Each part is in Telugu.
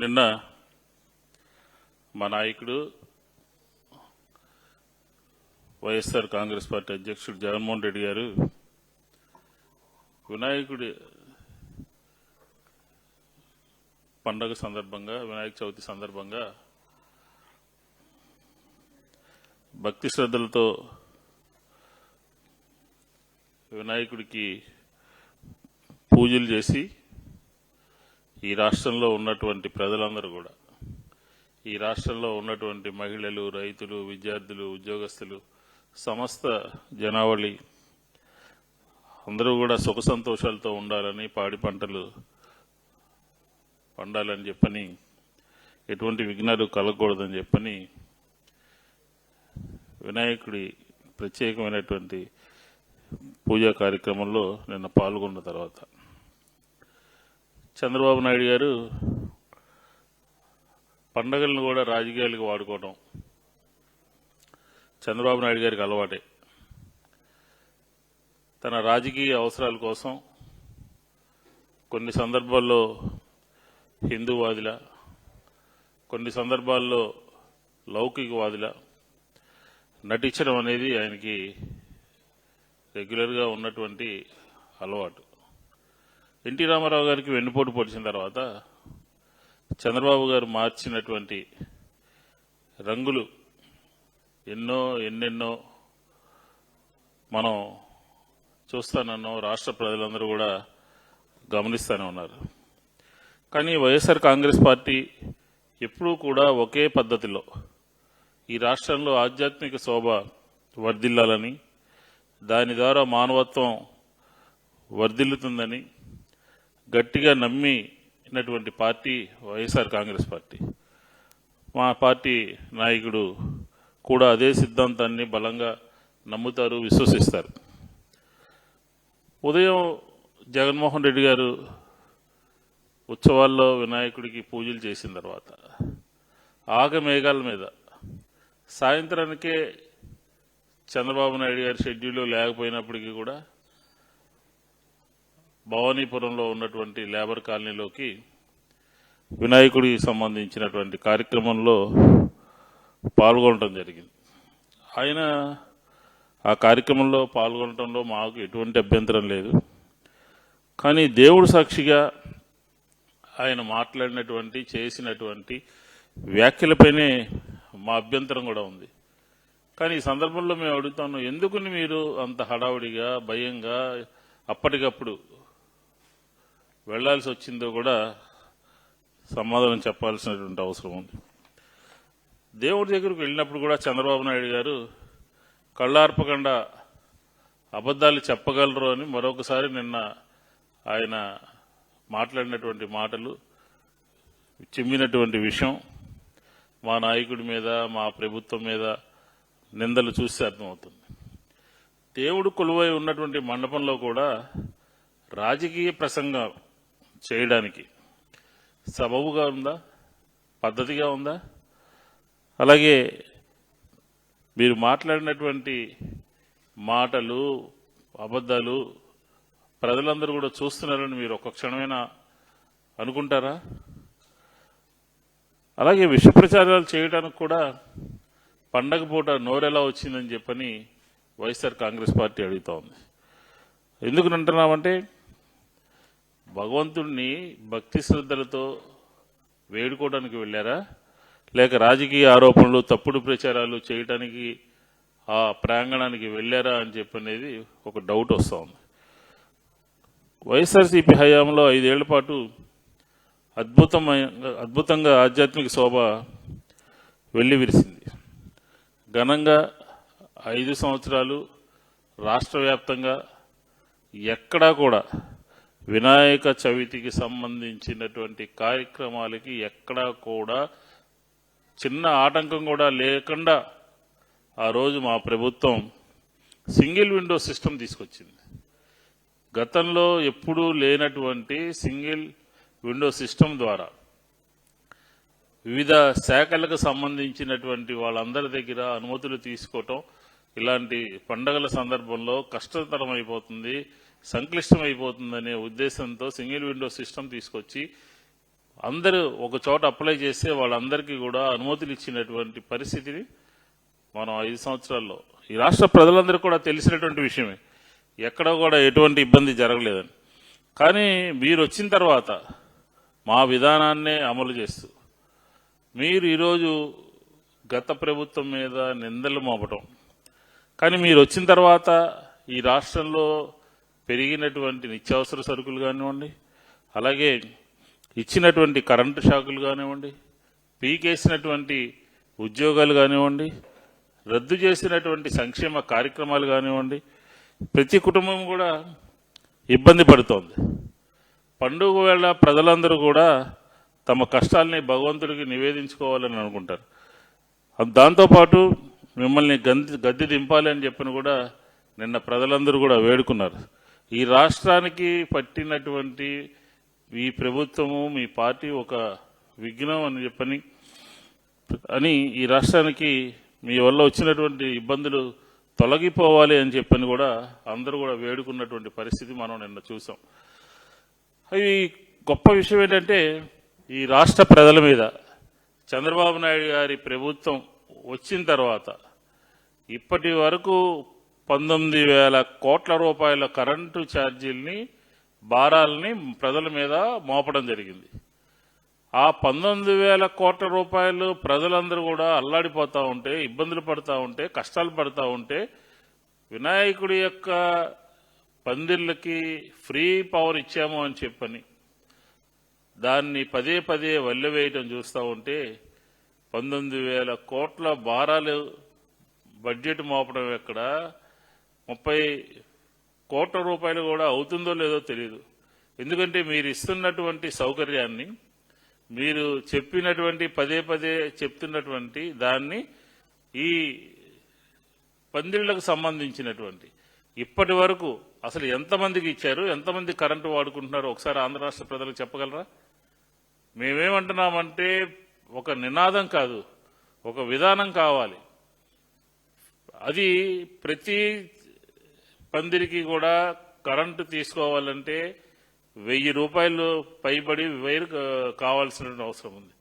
నిన్న మా నాయకుడు వైఎస్ఆర్ కాంగ్రెస్ పార్టీ అధ్యక్షుడు జగన్మోహన్ రెడ్డి గారు వినాయకుడి పండగ సందర్భంగా వినాయక చవితి సందర్భంగా భక్తి శ్రద్ధలతో వినాయకుడికి పూజలు చేసి ఈ రాష్ట్రంలో ఉన్నటువంటి ప్రజలందరూ కూడా ఈ రాష్ట్రంలో ఉన్నటువంటి మహిళలు, రైతులు, విద్యార్థులు, ఉద్యోగస్తులు, సమస్త జనావళి అందరూ కూడా సుఖ సంతోషాలతో ఉండాలని, పాడి పంటలు పండాలని చెప్పని, ఎటువంటి విఘ్నాలు కలగకూడదని చెప్పని వినాయకుడి ప్రత్యేకమైనటువంటి పూజా కార్యక్రమంలో నిన్న పాల్గొన్న తర్వాత చంద్రబాబు నాయుడు గారు పండగలను కూడా రాజకీయాలకు వాడుకోవడం చంద్రబాబు నాయుడు గారికి అలవాటే. తన రాజకీయ అవసరాల కోసం కొన్ని సందర్భాల్లో హిందూవాదిలా, కొన్ని సందర్భాల్లో లౌకికవాదిలా నటించడం అనేది ఆయనకి రెగ్యులర్గా ఉన్నటువంటి అలవాటు. ఎన్టీ రామారావు గారికి వెన్నుపోటు పొడిచిన తర్వాత చంద్రబాబు గారు మార్చినటువంటి రంగులు ఎన్నెన్నో మనం చూస్తానన్నాం, రాష్ట్ర ప్రజలందరూ కూడా గమనిస్తూనే ఉన్నారు. కానీ వైఎస్ఆర్ కాంగ్రెస్ పార్టీ ఎప్పుడూ కూడా ఒకే పద్ధతిలో ఈ రాష్ట్రంలో ఆధ్యాత్మిక శోభ వర్ధిల్లాలని, దాని ద్వారా మానవత్వం వర్ధిల్లుతుందని గట్టిగా నమ్మినటువంటి పార్టీ వైఎస్ఆర్ కాంగ్రెస్ పార్టీ. మా పార్టీ నాయకుడు కూడా అదే సిద్ధాంతాన్ని బలంగా నమ్ముతారు, విశ్వసిస్తారు. ఉదయం జగన్మోహన్ రెడ్డి గారు ఉత్సవాల్లో వినాయకుడికి పూజలు చేసిన తర్వాత ఆగమేఘాల మీద సాయంత్రానికే చంద్రబాబు నాయుడు గారి షెడ్యూల్లో లేకపోయినప్పటికీ కూడా భవానీపురంలో ఉన్నటువంటి లేబర్ కాలనీలోకి వినాయకుడికి సంబంధించినటువంటి కార్యక్రమంలో పాల్గొనడం జరిగింది. ఆయన ఆ కార్యక్రమంలో పాల్గొనడంలో మాకు ఎటువంటి అభ్యంతరం లేదు. కానీ దేవుడు సాక్షిగా ఆయన మాట్లాడినటువంటి, చేసినటువంటి వ్యాఖ్యలపైనే మా అభ్యంతరం కూడా ఉంది. కానీ ఈ సందర్భంలో మేము అడుగుతాను, ఎందుకుని మీరు అంత హడావుడిగా, భయంగా అప్పటికప్పుడు వెళ్లాల్సి వచ్చిందో కూడా సమాధానం చెప్పాల్సినటువంటి అవసరం ఉంది. దేవుడి దగ్గరకు వెళ్ళినప్పుడు కూడా చంద్రబాబు నాయుడు గారు కళ్ళార్పకుండా అబద్ధాలు చెప్పగలరు అని మరొకసారి నిన్న ఆయన మాట్లాడినటువంటి మాటలు, చిమ్మినటువంటి విషయం మా నాయకుడి మీద, మా ప్రభుత్వం మీద నిందలు చూస్తే అర్థమవుతుంది. దేవుడు కొలువై ఉన్నటువంటి మండపంలో కూడా రాజకీయ ప్రసంగం చేయడానికి సబబుగా ఉందా, పద్ధతిగా ఉందా? అలాగే మీరు మాట్లాడినటువంటి మాటలు, అబద్ధాలు ప్రజలందరూ కూడా చూస్తున్నారని మీరు ఒక్క క్షణమైనా అనుకుంటారా? అలాగే విష ప్రచారాలు చేయడానికి కూడా పండగ పూట నోరెలా వచ్చిందని చెప్పని వైఎస్ఆర్ కాంగ్రెస్ పార్టీ అడుగుతా ఉంది. ఎందుకు అంటున్నామంటే, భగవంతుడిని భక్తి శ్రద్ధలతో వేడుకోవడానికి వెళ్ళారా, లేక రాజకీయ ఆరోపణలు, తప్పుడు ప్రచారాలు చేయడానికి ఆ ప్రాంగణానికి వెళ్ళారా అని చెప్పనేది ఒక డౌట్ వస్తూ ఉంది. వైఎస్ఆర్సీపీ హయాంలో 5 ఏళ్ల పాటు అద్భుతంగా ఆధ్యాత్మిక శోభ వెల్లివిరిసింది. ఘనంగా 5 సంవత్సరాలు రాష్ట్ర వ్యాప్తంగా ఎక్కడా కూడా వినాయక చవితికి సంబంధించినటువంటి కార్యక్రమాలకి ఎక్కడా కూడా చిన్న ఆటంకం కూడా లేకుండా ఆ రోజు మా ప్రభుత్వం సింగిల్ విండో సిస్టమ్ తీసుకొచ్చింది. గతంలో ఎప్పుడూ లేనటువంటి సింగిల్ విండో సిస్టమ్ ద్వారా వివిధ శాఖలకు సంబంధించినటువంటి వాళ్ళందరి దగ్గర అనుమతులు తీసుకోవటం ఇలాంటి పండగల సందర్భంలో కష్టతరం అయిపోతుంది, సంక్లిష్టమైపోతుందనే ఉద్దేశంతో సింగిల్ విండో సిస్టమ్ తీసుకొచ్చి అందరూ ఒక చోట అప్లై చేస్తే వాళ్ళందరికీ కూడా అనుమతులు ఇచ్చినటువంటి పరిస్థితిని మనం 5 సంవత్సరాల్లో ఈ రాష్ట్ర ప్రజలందరూ కూడా తెలిసినటువంటి విషయమే. ఎక్కడ కూడా ఎటువంటి ఇబ్బంది జరగలేదని. కానీ మీరు వచ్చిన తర్వాత మా విధానాన్నే అమలు చేస్తూ మీరు ఈరోజు గత ప్రభుత్వం మీద నిందలు మోపటం, కానీ మీరు వచ్చిన తర్వాత ఈ రాష్ట్రంలో పెరిగినటువంటి నిత్యావసర సరుకులు కానివ్వండి, అలాగే ఇచ్చినటువంటి కరెంటు షాకులు కానివ్వండి, పీకేసినటువంటి ఉద్యోగాలు కానివ్వండి, రద్దు చేసినటువంటి సంక్షేమ కార్యక్రమాలు కానివ్వండి, ప్రతి కుటుంబం కూడా ఇబ్బంది పడుతోంది. పండుగ వేళ ప్రజలందరూ కూడా తమ కష్టాలని భగవంతుడికి నివేదించుకోవాలని అనుకుంటారు. దాంతోపాటు మిమ్మల్ని గద్దె దింపాలి అని చెప్పని కూడా నిన్న ప్రజలందరూ కూడా వేడుకున్నారు. ఈ రాష్ట్రానికి పట్టినటువంటి ఈ ప్రభుత్వము మీ పార్టీ ఒక విఘ్నం అని చెప్పని ఈ రాష్ట్రానికి మీ వల్ల వచ్చినటువంటి ఇబ్బందులు తొలగిపోవాలి అని చెప్పని కూడా అందరూ కూడా వేడుకున్నటువంటి పరిస్థితి మనం నిన్న చూసాం. అవి గొప్ప విషయం ఏంటంటే ఈ రాష్ట్ర ప్రజల మీద చంద్రబాబు నాయుడు గారి ప్రభుత్వం వచ్చిన తర్వాత ఇప్పటి వరకు 19,000 కోట్ల రూపాయల కరెంటు ఛార్జీల్ని భారాలని ప్రజల మీద మోపడం జరిగింది. ఆ 19,000 కోట్ల రూపాయలు ప్రజలందరూ కూడా అల్లాడిపోతూ ఉంటే, ఇబ్బందులు పడుతూ ఉంటే, కష్టాలు పడుతూ ఉంటే వినాయకుడి యొక్క పందిళ్ళకి ఫ్రీ పవర్ ఇచ్చాము అని చెప్పని దాన్ని పదే పదే వల్లెవేయటం చూస్తూ ఉంటే 19,000 కోట్ల భారాలు బడ్జెట్ మోపడం ఎక్కడ 30 కోట్ల రూపాయలు కూడా అవుతుందో లేదో తెలియదు. ఎందుకంటే మీరు ఇస్తున్నటువంటి సౌకర్యాన్ని, మీరు చెప్పినటువంటి పదే పదే చెప్తున్నటువంటి దాన్ని ఈ పందిళ్లకు సంబంధించినటువంటి ఇప్పటి వరకు అసలు ఎంతమందికి ఇచ్చారు, ఎంతమంది కరెంటు వాడుకుంటున్నారో ఒకసారి ఆంధ్ర రాష్ట్ర ప్రజలకు చెప్పగలరా? మేమేమంటున్నామంటే ఒక నినాదం కాదు, ఒక విధానం కావాలి. అది ప్రతి పందిరికి కూడా కరెంటు తీసుకోవాలంటే 1000 రూపాయలు పైబడి వైర్ కావాల్సిన అవసరం ఉంది.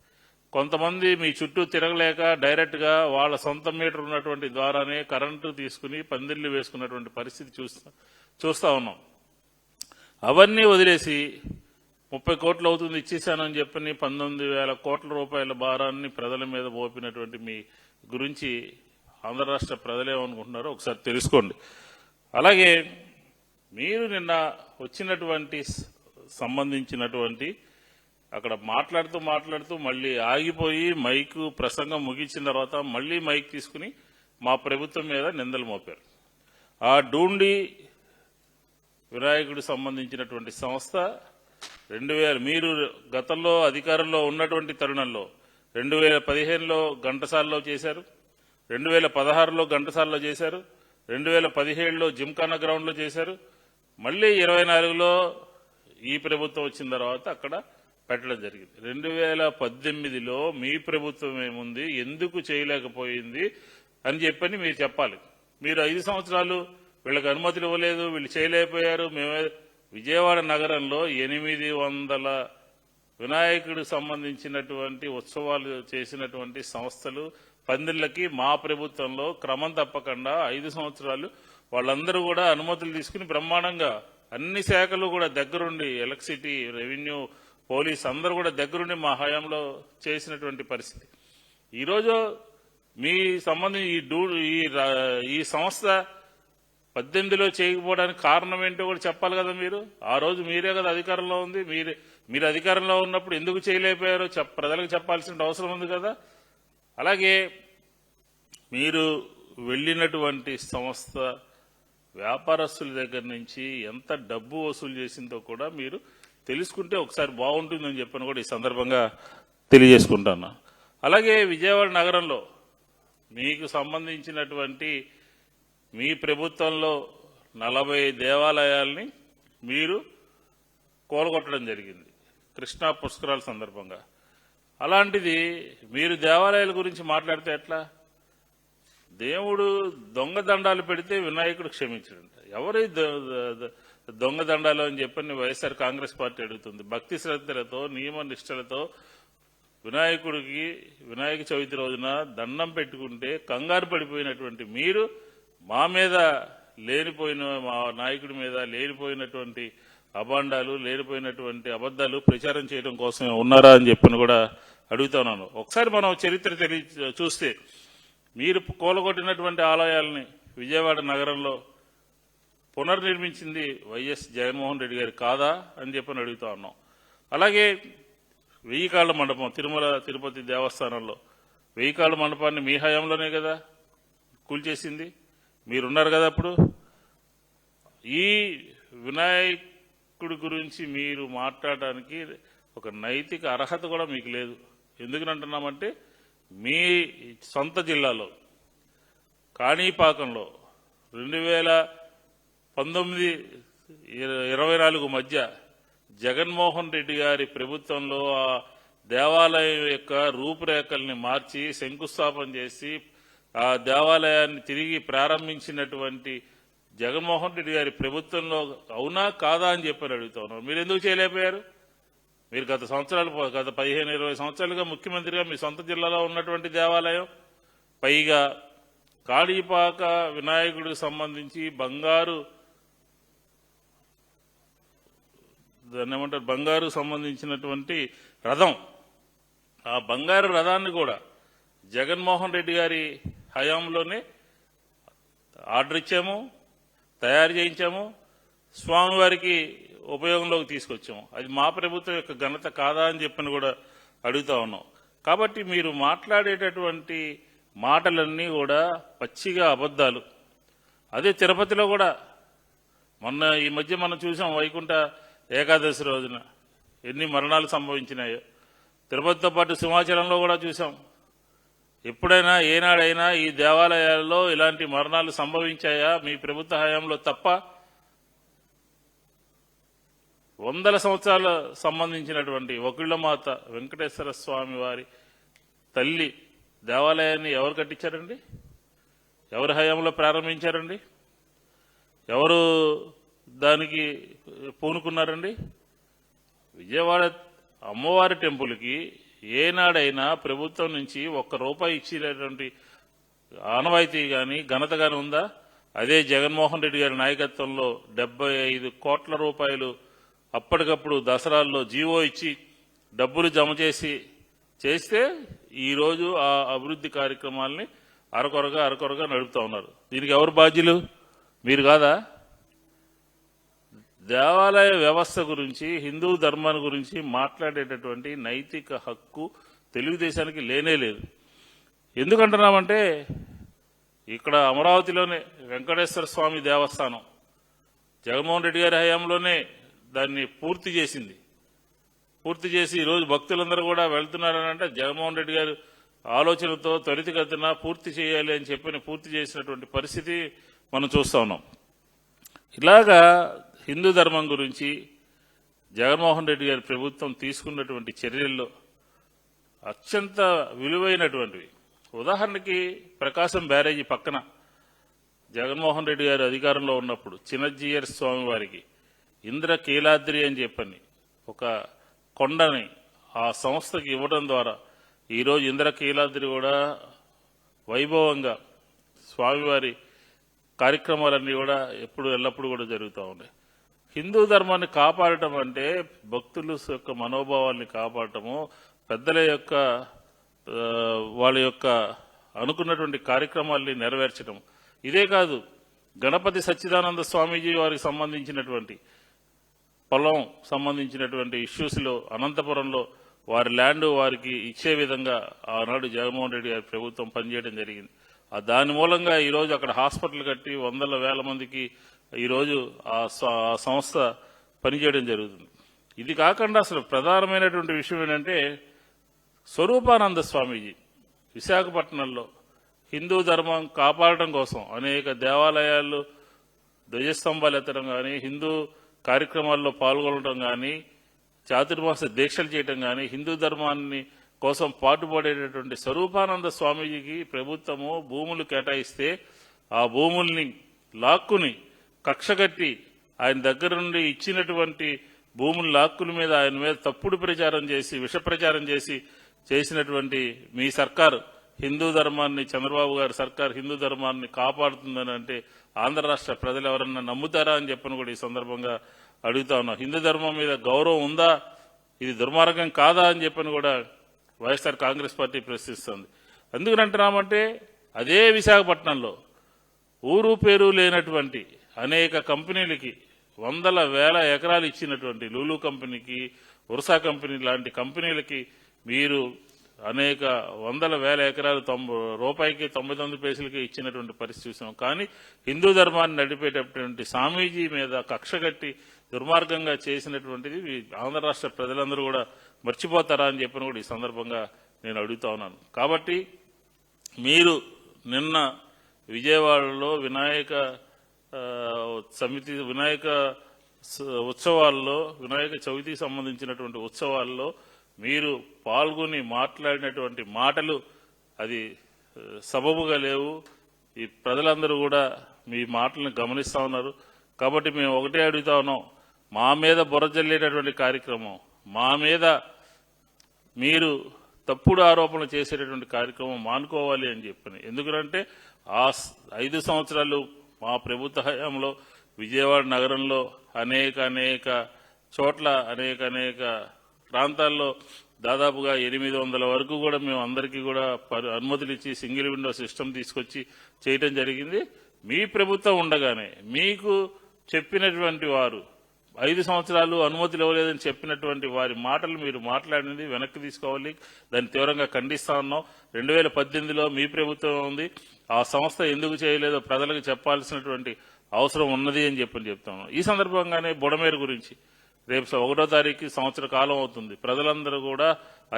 కొంతమంది మీ చుట్టూ తిరగలేక డైరెక్ట్గా వాళ్ళ సొంత మీటర్ ఉన్నటువంటి ద్వారానే కరెంటు తీసుకుని పందిళ్లు వేసుకున్నటువంటి పరిస్థితి చూస్తా ఉన్నాం. అవన్నీ వదిలేసి 30 కోట్లు అవుతుంది ఇచ్చేసానని చెప్పని 19,000 కోట్ల రూపాయల భారాన్ని ప్రజల మీద మోపినటువంటి మీ గురించి ఆంధ్ర రాష్ట్ర ప్రజలేమనుకుంటున్నారో ఒకసారి తెలుసుకోండి. అలాగే మీరు నిన్న వచ్చినటువంటి సంబంధించినటువంటి అక్కడ మాట్లాడుతూ మళ్ళీ ఆగిపోయి మైకు ప్రసంగం ముగించిన తర్వాత మళ్ళీ మైక్ తీసుకుని మా ప్రభుత్వం మీద నిందలు మోపారు. ఆ డూండి వినాయకుడికి సంబంధించినటువంటి సంస్థ 2000 మీరు గతంలో అధికారంలో ఉన్నటువంటి తరుణంలో 2015లో ఘంటసాలలో చేశారు, 2016లో ఘంటసాలలో చేశారు, 2017లో జిమ్ఖానా గ్రౌండ్లో చేశారు, మళ్ళీ 24లో ఈ ప్రభుత్వం వచ్చిన తర్వాత అక్కడ పెట్టడం జరిగింది. 2018లో మీ ప్రభుత్వం ఏముంది, ఎందుకు చేయలేకపోయింది అని చెప్పని మీరు చెప్పాలి. మీరు 5 సంవత్సరాలు వీళ్ళకి అనుమతులు ఇవ్వలేదు, వీళ్ళు చేయలేకపోయారు. మేమే విజయవాడ నగరంలో 800 వినాయకుడికి సంబంధించినటువంటి ఉత్సవాలు చేసినటువంటి సంస్థలు పందిళ్ళకి మా ప్రభుత్వంలో క్రమం తప్పకుండా 5 సంవత్సరాలు వాళ్ళందరూ కూడా అనుమతులు తీసుకుని బ్రహ్మాండంగా అన్ని శాఖలు కూడా దగ్గరుండి, ఎలక్ట్రిసిటీ, రెవెన్యూ, పోలీస్ అందరూ కూడా దగ్గరుండి మా హయాంలో చేసినటువంటి పరిస్థితి. ఈరోజు మీ సంబంధించి ఈ సంస్థ 18లో చేయకపోవడానికి కారణం ఏంటో కూడా చెప్పాలి కదా. మీరు ఆ రోజు మీరే కదా అధికారంలో ఉంది, మీరు అధికారంలో ఉన్నప్పుడు ఎందుకు చేయలేకపోయారో ప్రజలకు చెప్పాల్సిన అవసరం ఉంది కదా. అలాగే మీరు వెళ్ళినటువంటి సంస్థ వ్యాపారస్తుల దగ్గర నుంచి ఎంత డబ్బు వసూలు చేసిందో కూడా మీరు తెలుసుకుంటే ఒకసారి బాగుంటుందని చెప్పని కూడా ఈ సందర్భంగా తెలియజేసుకుంటాను. అలాగే విజయవాడ నగరంలో మీకు సంబంధించినటువంటి మీ ప్రభుత్వంలో 40 దేవాలయాల్ని మీరు కూలగొట్టడం జరిగింది కృష్ణా పుష్కరాల సందర్భంగా. అలాంటిది మీరు దేవాలయాల గురించి మాట్లాడితే ఎట్లా? దేవుడు దొంగ దండాలు పెడితే వినాయకుడు క్షమించడంట. ఎవరి దొంగదండాలు అని చెప్పని వైఎస్ఆర్ కాంగ్రెస్ పార్టీ అడుగుతుంది. భక్తి శ్రద్ధలతో నియమ నిష్టలతో వినాయకుడికి వినాయక చవితి రోజున దండం పెట్టుకుంటే కంగారు పడిపోయినటువంటి మీరు మా మీద లేనిపోయిన మా నాయకుడి మీద లేనిపోయినటువంటి అభాండాలు లేనిపోయినటువంటి అబద్ధాలు ప్రచారం చేయడం కోసం ఉన్నారా అని చెప్పని కూడా అడుగుతున్నాను. ఒకసారి మనం చరిత్ర చూస్తే మీరు కూలగొట్టినటువంటి ఆలయాలని విజయవాడ నగరంలో పునర్నిర్మించింది వైఎస్ జగన్మోహన్ రెడ్డి గారు కాదా అని చెప్పని అడుగుతా ఉన్నాం. అలాగే 1000 కాళ్ల మండపం తిరుమల తిరుపతి దేవస్థానంలో 1000 కాళ్ల మండపాన్ని మీ హయాంలోనే కదా కూల్చేసింది, మీరున్నారు కదా అప్పుడు. ఈ వినాయకుడి గురించి మీరు మాట్లాడడానికి ఒక నైతిక అర్హత కూడా మీకు లేదు. ఎందుకంటున్నామంటే మీ సొంత జిల్లాలో కాణిపాకంలో 2019-24 మధ్య జగన్మోహన్ రెడ్డి గారి ప్రభుత్వంలో ఆ దేవాలయం యొక్క రూపురేఖల్ని మార్చి శంకుస్థాపన చేసి ఆ దేవాలయాన్ని తిరిగి ప్రారంభించినటువంటి జగన్మోహన్ రెడ్డి గారి ప్రభుత్వంలో అవునా కాదా అని చెప్పని అడుగుతా ఉన్నారు. మీరు ఎందుకు చేయలేకపోయారు? మీరు గత 15-20 సంవత్సరాలుగా ముఖ్యమంత్రిగా మీ సొంత జిల్లాలో ఉన్నటువంటి దేవాలయం, పైగా కాణిపాక వినాయకుడికి సంబంధించి బంగారు సంబంధించినటువంటి రథం, ఆ బంగారు రథాన్ని కూడా జగన్మోహన్ రెడ్డి గారి హయాంలోనే ఆర్డర్ ఇచ్చాము, తయారు చేయించాము, స్వామివారికి ఉపయోగంలోకి తీసుకొచ్చాము. అది మా ప్రభుత్వం యొక్క ఘనత కాదా అని చెప్పని కూడా అడుగుతా ఉన్నాం. కాబట్టి మీరు మాట్లాడేటటువంటి మాటలన్నీ కూడా పచ్చిగా అబద్ధాలు. అదే తిరుపతిలో కూడా మొన్న ఈ మధ్య మనం చూసాం, వైకుంఠ ఏకాదశి రోజున ఎన్ని మరణాలు సంభవించినాయో. తిరుపతితో పాటు సింహాచలంలో కూడా చూసాం. ఎప్పుడైనా ఏనాడైనా ఈ దేవాలయాల్లో ఇలాంటి మరణాలు సంభవించాయా మీ ప్రభుత్వ హయాంలో తప్ప? 100 సంవత్సరాల సంబంధించినటువంటి ఒకిళ్లమాత వెంకటేశ్వర స్వామి వారి తల్లి దేవాలయాన్ని ఎవరు కట్టించారండి? ఎవరి హయాంలో ప్రారంభించారండి? ఎవరు దానికి పూనుకున్నారండి? విజయవాడ అమ్మవారి టెంపుల్కి ఏనాడైనా ప్రభుత్వం నుంచి ₹1 ఇచ్చినటువంటి ఆనవాయితీ కానీ ఘనత కానీ ఉందా? అదే జగన్మోహన్ రెడ్డి గారి నాయకత్వంలో 75 కోట్ల రూపాయలు అప్పటికప్పుడు దసరాల్లో జీవో ఇచ్చి డబ్బులు జమ చేస్తే ఈరోజు ఆ అభివృద్ధి కార్యక్రమాలని అరకొరగా నడుపుతా ఉన్నారు. దీనికి ఎవరు బాధ్యులు? మీరు కాదా? దేవాలయ వ్యవస్థ గురించి, హిందూ ధర్మాన్ని గురించి మాట్లాడేటటువంటి నైతిక హక్కు తెలుగుదేశానికి లేనే లేదు. ఎందుకంటున్నామంటే ఇక్కడ అమరావతిలోనే వెంకటేశ్వర స్వామి దేవస్థానం జగన్మోహన్ రెడ్డి గారి హయాంలోనే దాన్ని పూర్తి చేసి ఈరోజు భక్తులందరూ కూడా వెళ్తున్నారనంటే జగన్మోహన్ రెడ్డి గారు ఆలోచనతో త్వరితగతిన పూర్తి చేయాలి అని చెప్పి పూర్తి చేసినటువంటి పరిస్థితి మనం చూస్తా ఉన్నాం. ఇలాగా హిందూ ధర్మం గురించి జగన్మోహన్ రెడ్డి గారి ప్రభుత్వం తీసుకున్నటువంటి చర్యల్లో అత్యంత విలువైనటువంటివి. ఉదాహరణకి ప్రకాశం బ్యారేజీ పక్కన జగన్మోహన్ రెడ్డి గారు అధికారంలో ఉన్నప్పుడు చిన్నజీయర్ స్వామి వారికి ఇంద్రకీలాద్రి అని చెప్పని ఒక కొండని ఆ సంస్థకి ఇవ్వడం ద్వారా ఈరోజు ఇంద్రకీలాద్రి కూడా వైభవంగా స్వామివారి కార్యక్రమాలన్నీ కూడా ఎల్లప్పుడూ కూడా జరుగుతూ ఉన్నాయి. హిందూ ధర్మాన్ని కాపాడటం అంటే భక్తుల యొక్క మనోభావాల్ని కాపాడటము, పెద్దల యొక్క వాళ్ళ యొక్క అనుకున్నటువంటి కార్యక్రమాల్ని నెరవేర్చడం. ఇదే కాదు, గణపతి సచ్చిదానంద స్వామీజీ వారికి సంబంధించినటువంటి పొలం సంబంధించినటువంటి ఇష్యూస్లో అనంతపురంలో వారి ల్యాండ్ వారికి ఇచ్చే విధంగా ఆనాడు జగన్మోహన్ రెడ్డి గారి ప్రభుత్వం పనిచేయడం జరిగింది. దాని మూలంగా ఈరోజు అక్కడ హాస్పిటల్ కట్టి 100,000 మందికి ఈరోజు ఆ సంస్థ పనిచేయడం జరుగుతుంది. ఇది కాకుండా అసలు ప్రధానమైనటువంటి విషయం ఏంటంటే స్వరూపానంద స్వామీజీ విశాఖపట్నంలో హిందూ ధర్మం కాపాడటం కోసం అనేక దేవాలయాల్లో ధ్వజస్తంభాలు ఎత్తడం కానీ, హిందూ కార్యక్రమాల్లో పాల్గొనడం కానీ, చాతుర్మాస దీక్షలు చేయడం కానీ, హిందూ ధర్మాన్ని కోసం పాటుపడేటటువంటి స్వరూపానంద స్వామీజీకి ప్రభుత్వము భూములు కేటాయిస్తే ఆ భూముల్ని లాక్కుని కక్షగట్టి ఆయన దగ్గర నుండి ఇచ్చినటువంటి భూముల లాక్కుల మీద ఆయన మీద తప్పుడు ప్రచారం చేసి విష ప్రచారం చేసినటువంటి మీ సర్కారు హిందూ ధర్మాన్ని, చంద్రబాబు గారి సర్కార్ హిందూ ధర్మాన్ని కాపాడుతుందని అంటే ఆంధ్ర రాష్ట్ర ప్రజలు ఎవరన్నా నమ్ముతారా అని చెప్పని కూడా ఈ సందర్భంగా అడుగుతా ఉన్నా. హిందూ ధర్మం మీద గౌరవం ఉందా, ఇది దుర్మార్గం కాదా అని చెప్పని కూడా వైఎస్ఆర్ కాంగ్రెస్ పార్టీ ప్రశ్నిస్తుంది. ఎందుకంటున్నామంటే అదే విశాఖపట్నంలో ఊరు పేరు లేనటువంటి అనేక కంపెనీలకి వందల వేల ఎకరాలు ఇచ్చినటువంటి లూలు కంపెనీకి, ఉర్సా కంపెనీ లాంటి కంపెనీలకి మీరు అనేక వందల వేల ఎకరాలు రూపాయికి 99 పైసలకి ఇచ్చినటువంటి పరిస్థితి చూసాం. కానీ హిందూ ధర్మాన్ని నడిపేటటువంటి స్వామీజీ మీద కక్ష కట్టి దుర్మార్గంగా చేసినటువంటిది ఆంధ్ర రాష్ట్ర ప్రజలందరూ కూడా మర్చిపోతారా అని చెప్పని కూడా ఈ సందర్భంగా నేను అడుగుతా ఉన్నాను. కాబట్టి మీరు నిన్న విజయవాడలో వినాయక ఉత్సవాల్లో, వినాయక చవితికి సంబంధించినటువంటి ఉత్సవాల్లో మీరు పాల్గొని మాట్లాడినటువంటి మాటలు అది సబబుగా లేవు. ఈ ప్రజలందరూ కూడా మీ మాటలను గమనిస్తా ఉన్నారు. కాబట్టి మేము ఒకటే అడుగుతా ఉన్నాం, మా మీద బుర్ర జల్లేటటువంటి కార్యక్రమం, మా మీద మీరు తప్పుడు ఆరోపణలు చేసేటటువంటి కార్యక్రమం మానుకోవాలి అని చెప్పని. ఎందుకంటే ఆ 5 సంవత్సరాలు మా ప్రభుత్వ హయాంలో విజయవాడ నగరంలో అనేక చోట్ల అనేక ప్రాంతాల్లో దాదాపుగా 800 వరకు కూడా మేము అందరికీ కూడా అనుమతులు ఇచ్చి సింగిల్ విండో సిస్టమ్ తీసుకొచ్చి చేయటం జరిగింది. మీ ప్రభుత్వం ఉండగానే మీకు చెప్పినటువంటి వారు 5 సంవత్సరాలు అనుమతులు ఇవ్వలేదని చెప్పినటువంటి వారి మాటలు మీరు మాట్లాడినది వెనక్కి తీసుకోవాలి. దాన్ని తీవ్రంగా ఖండిస్తా ఉన్నాం. 2018లో మీ ప్రభుత్వం ఉంది, ఆ సంస్థ ఎందుకు చేయలేదో ప్రజలకు చెప్పాల్సినటువంటి అవసరం ఉన్నది అని చెప్తాను. ఈ సందర్భంగానే బుడమేరు గురించి రేపు 1వ తారీఖు సంవత్సర కాలం అవుతుంది. ప్రజలందరూ కూడా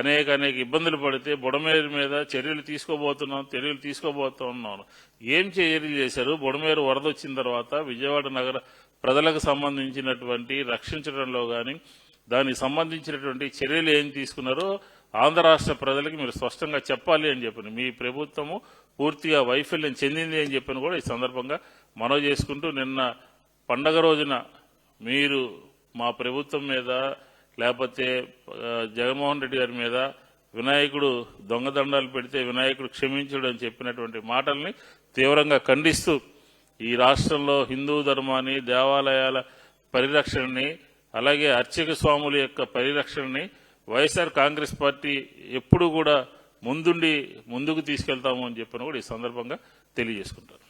అనేక ఇబ్బందులు పడితే బుడమేరు మీద చర్యలు తీసుకోబోతున్నాను. ఏం చర్యలు చేశారు? బుడమేరు వరద వచ్చిన తర్వాత విజయవాడ నగర ప్రజలకు సంబంధించినటువంటి రక్షించడంలో కానీ దానికి సంబంధించినటువంటి చర్యలు ఏం తీసుకున్నారో ఆంధ్ర రాష్ట్ర ప్రజలకు మీరు స్పష్టంగా చెప్పాలి అని చెప్పని, మీ ప్రభుత్వము పూర్తిగా వైఫల్యం చెందింది అని చెప్పని కూడా ఈ సందర్భంగా మనవి చేసుకుంటూ, నిన్న పండగ రోజున మీరు మా ప్రభుత్వం మీద లేకపోతే జగన్మోహన్ రెడ్డి గారి మీద వినాయకుడు దొంగదండాలు పెడితే వినాయకుడు క్షమించుడు అని చెప్పినటువంటి మాటల్ని తీవ్రంగా ఖండిస్తూ ఈ రాష్ట్రంలో హిందూ ధర్మాన్ని, దేవాలయాల పరిరక్షణని, అలాగే అర్చక స్వాముల యొక్క పరిరక్షణని వైఎస్ఆర్ కాంగ్రెస్ పార్టీ ఎప్పుడు కూడా ముందుకు తీసుకెళ్తాము అని చెప్పని కూడా ఈ సందర్భంగా తెలియజేసుకుంటారు.